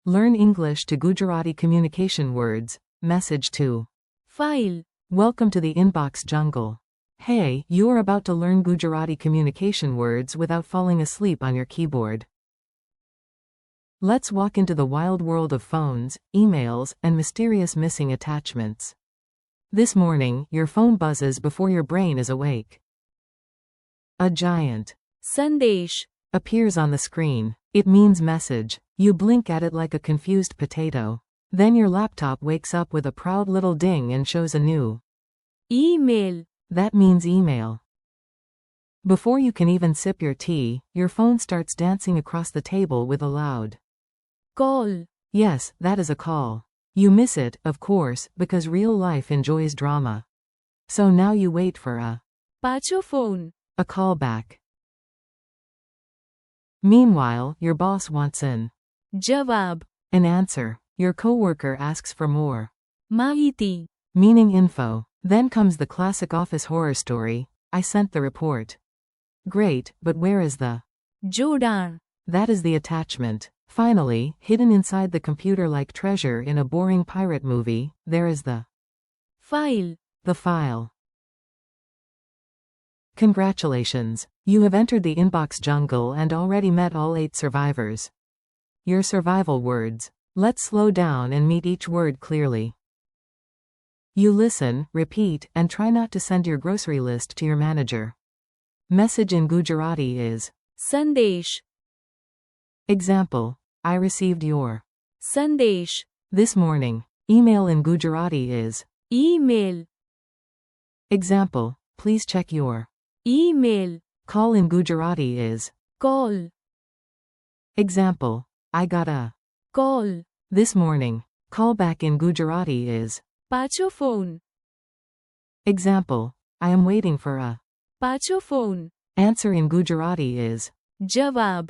Learn English to Gujarati communication words. Message 2. File. Welcome to the inbox jungle. Hey, you are about to learn Gujarati communication words without falling asleep on your keyboard. Let's walk into the wild world of phones, emails, and mysterious missing attachments. This morning, your phone buzzes before your brain is awake. A giant Sandesh. appears on the screen. It means message. You blink at it like a confused potato. Then your laptop wakes up with a proud little ding and shows a new Email. That means email. Before you can even sip your tea, your phone starts dancing across the table with a loud Call. Yes, that is a call. You miss it, of course, because real life enjoys drama. So now you wait for a Phone. callback. Meanwhile, your boss wants an Jawab. answer. Your coworker asks for more Mahiti. meaning info. Then comes the classic office horror story. I sent the report. Great, but where is the Jodan. That is the attachment. Finally, hidden inside the computer like treasure in a boring pirate movie, there is the File. file. Congratulations. You have entered the inbox jungle and already met all 8 survivors. Your survival words. Let's slow down and meet each word clearly. You listen, repeat, and try not to send your grocery list to your manager. Message in Gujarati is Sandesh. Example. I received your Sandesh. this morning. Email in Gujarati is Email. Example. Please check your Email. call in Gujarati is Call. Example. I got a Call. this morning. Callback in Gujarati is Phone. Example. I am waiting for a Phone. answer in Gujarati is Jawab.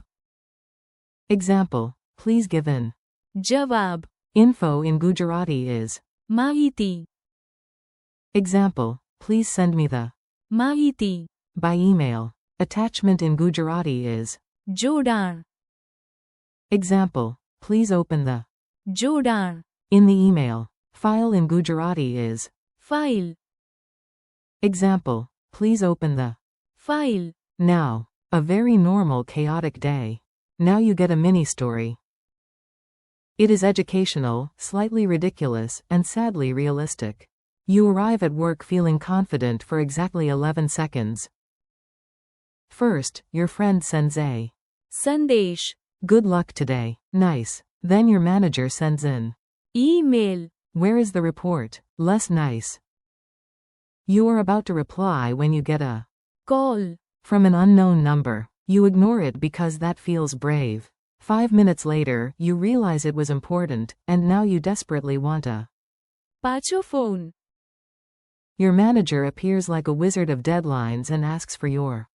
Example. Please give an Jawab. info in Gujarati is Mahiti. Example. Please send me the Mahiti. by email. Attachment in Gujarati is Jodan. Example. Please open the Jodan. in the email. File in Gujarati is File. Example. Please open the File. now. A very normal chaotic day. Now you get a mini story. It is educational, slightly ridiculous, and sadly realistic. You arrive at work feeling confident for exactly 11 seconds. First, your friend sends a Sandesh. good luck today. Nice. Then your manager sends in Email. where is the report? Less nice. You are about to reply when you get a Call. from an unknown number. You ignore it because that feels brave. 5 minutes later, you realize it was important, and now you desperately want a Phone. Your manager appears like a wizard of deadlines and asks for your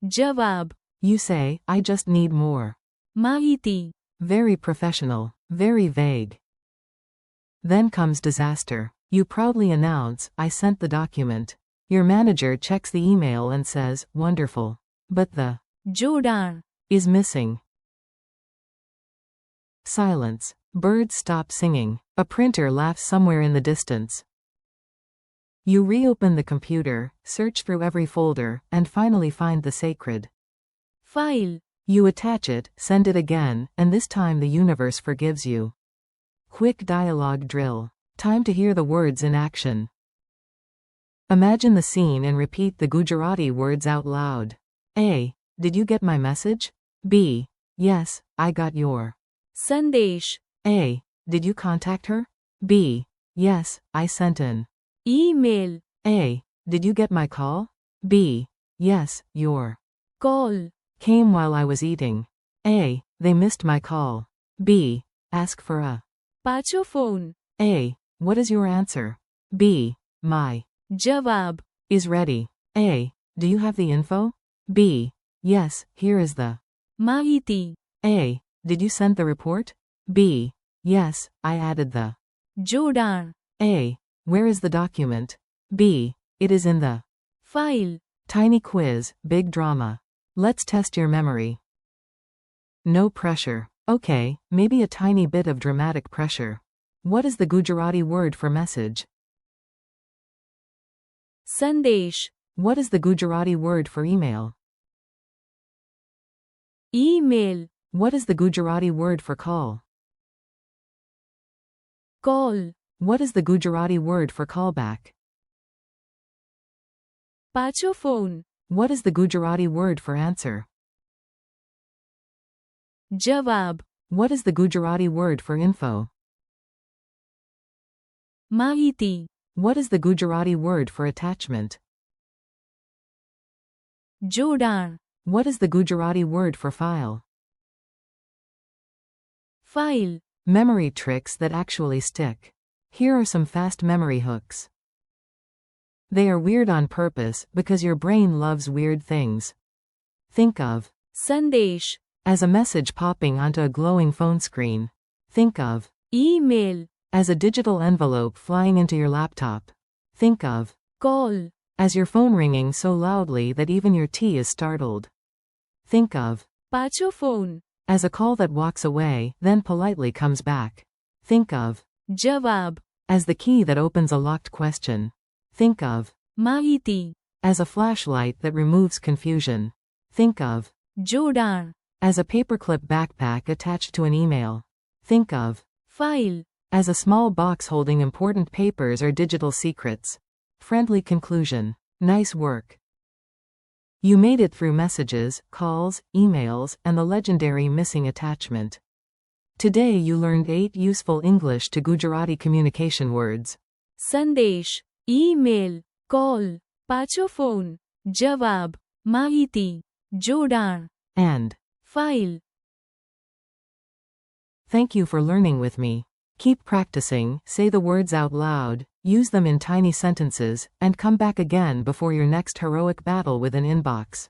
Jawab. You say, I just need more. Mahiti. Very professional, very vague. Then comes disaster. You proudly announce, I sent the document. Your manager checks the email and says, wonderful. But the Jodan. is missing. Silence. Birds stop singing. A printer laughs somewhere in the distance. You reopen the computer, search through every folder, and finally find the sacred File. You attach it, send it again, and this time the universe forgives you. Quick dialogue drill. Time to hear the words in action. Imagine the scene and repeat the Gujarati words out loud. A. Did you get my message? B. Yes, I got your Sandesh. A. Did you contact her? B. Yes, I sent an Email. A. Did you get my call? B. Yes, your Call. came while I was eating. A. They missed my call. B. Ask for a Phone. A. What is your answer? B. My Jawab. is ready. A. Do you have the info? B. Yes, here is the Mahiti. A. Did you send the report? B. Yes, I added the Jodan. A. Where is the document? B. It is in the File. tiny quiz, big drama. Let's test your memory. No pressure. Okay, maybe a tiny bit of dramatic pressure. What is the Gujarati word for message? संदेश, What is the Gujarati word for email? Email, What is the Gujarati word for call? Call, What is the Gujarati word for callback? पाछो phone, What is the Gujarati word for answer? जवाब, What is the Gujarati word for info? माहिती, What is the Gujarati word for attachment? जोड़ाण, What is the Gujarati word for file? File, Memory tricks that actually stick. Here are some fast memory hooks. They are weird on purpose because your brain loves weird things. Think of संदेश, as a message popping onto a glowing phone screen. Think of email, as a digital envelope flying into your laptop. Think of call, as your phone ringing so loudly that even your tea is startled. Think of पाछो phone, as a call that walks away, then politely comes back. Think of जवाब, as the key that opens a locked question. Think of माहिती, as a flashlight that removes confusion. Think of जोड़ाण, as a paperclip backpack attached to an email. Think of file, as a small box holding important papers or digital secrets. Friendly conclusion. Nice work. You made it through messages, calls, emails, and the legendary missing attachment. Today you learned 8 useful English to Gujarati communication words. संदेश, email, call, पाछो phone, जवाब, माहिती, जोड़ाण, And file. thank you for learning with me. Keep practicing, say the words out loud, use them in tiny sentences, and come back again before your next heroic battle with an inbox.